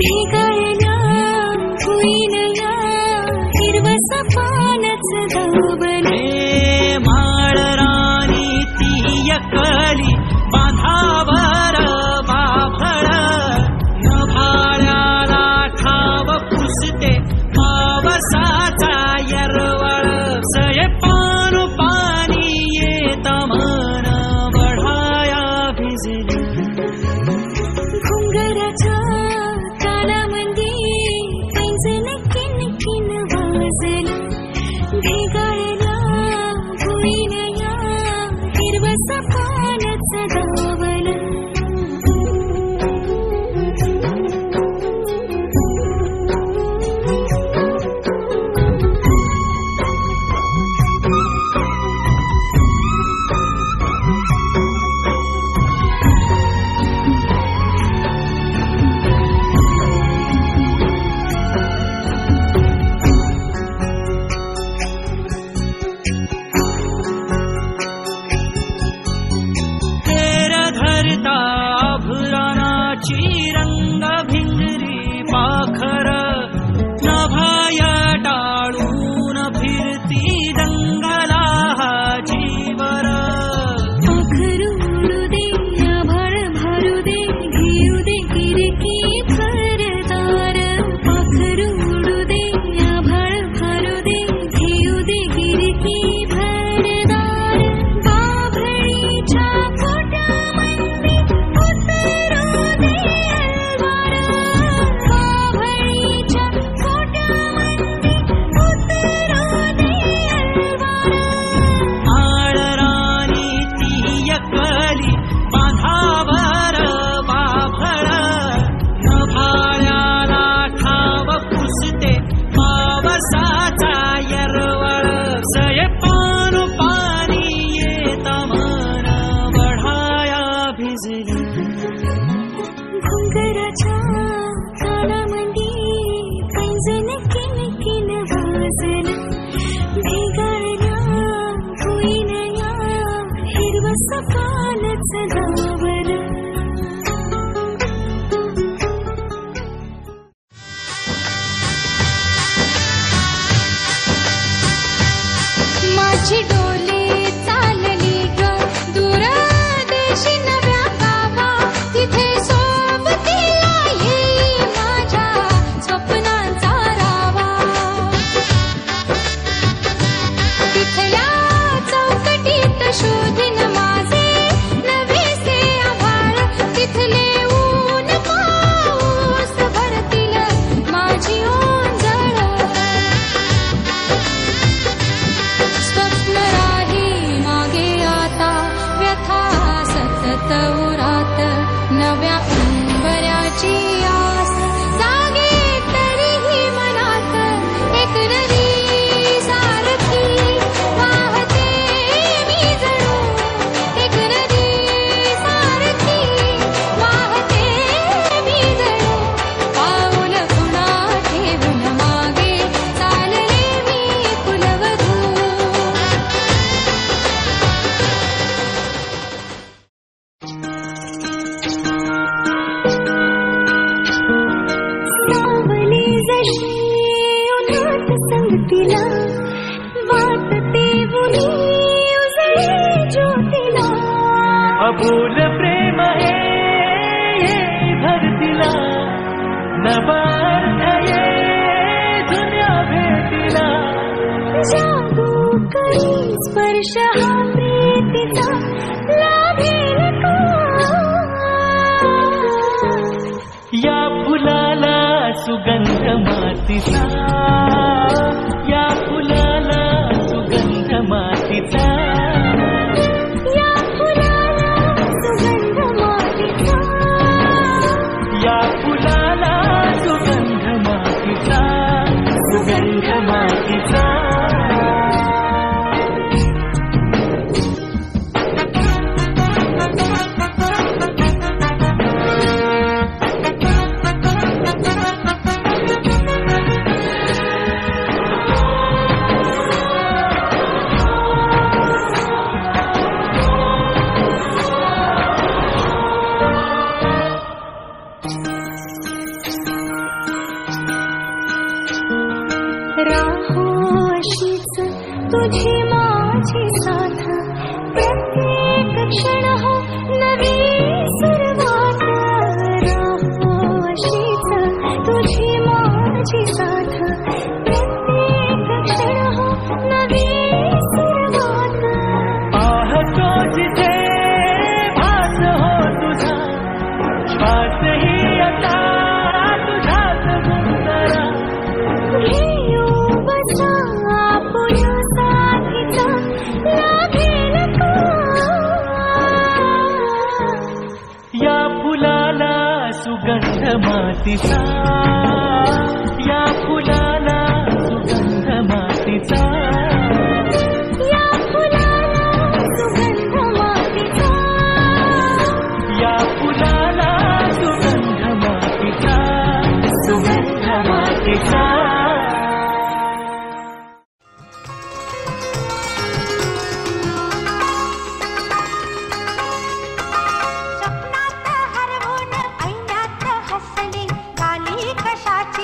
भेगायला होईनया हिरवस पानच गावले माळ राणी ती एकली बांधावर बाभळ नभाळ्याला ठाव पुसते पावसाचा येरवळ सये पानु पाणी येत मन बढाया भिजली घुंगराच्या कानामध्ये पैंजण किणकिण वाजलं भेगायला होईनया हिरवस पानच गावलं भुरानाची रंग भिंगरी पाखर नभाया टाळून फिरती दंगला हा जीवर पाखरू उडू दे आभाळ भरू दे घेऊ दे गिरकी घरदार पाखरू उडू दे आभाळ भरू दे घेऊ दे गिरकी घरदार बाभळीच्या पोटामध्ये बांधावर बाभळ नभाळ्याला ठाव पुसते पावसाचा येरवळ सये पानु पाणी येत मन बढाया भिजली घुंगराच्या कानामध्ये पैंजण किणकिण वाजलं भेगायला होईनया हिरवस पानच गावलं माझी डोली चालली ग दूर देशी नव्या गावा तिथे सोबतीला येई माझ्या स्वप्नांचा रावा तिथल्या चौकटीत शोधीन माझे नवेसे आभाळ तिथले ऊन पाऊस भरतील माझी ओंजळ स्वप्न राही मागे आता व्यथा सतत उरात नव्या उंबऱ्याची आस जागे तरीही मनात एक नदी सारखी वाहते मी जणू एक नदी सारखी वाहते मी जणू पाऊल पुन्हा ठेवून मागे चालले मी कुलवधू सावली जशी उन्हात संगतीला वाटते उनी उजळे ज्योतीला अबोल प्रेम हे भरतीला नवार्थ ये जुन्या भेटीला जादू करी स्पर्श हा प्रीतीचा लाभेल का या फुलाला सुगंध मातीचा या फुलाला सुगंध मातीचा या फुलाला सुगंध मातीचा या फुलाला सुगंध मातीचा सुगंध मातीचा तुझी माझी साथ प्रत्येक क्षण हो नवी सुरुवात राहो अशीच तुझी माझी साथ प्रत्येक क्षण हो नवी सुरुवात पाहतो जिथे भास हो तुझा श्वासही आता तुझाच गुंतरा घेऊ बसा आपुया साथीचा लागेल का या फुलाला सुगंध मातीचा या फुलाला सुगंध मातीचा या फुलाला सुगंध मातीचा या फुलाला सुगंध मातीचा सुगंध मातीचा स्वप्नात हरवून ऐण्यात हसले गाली कशाची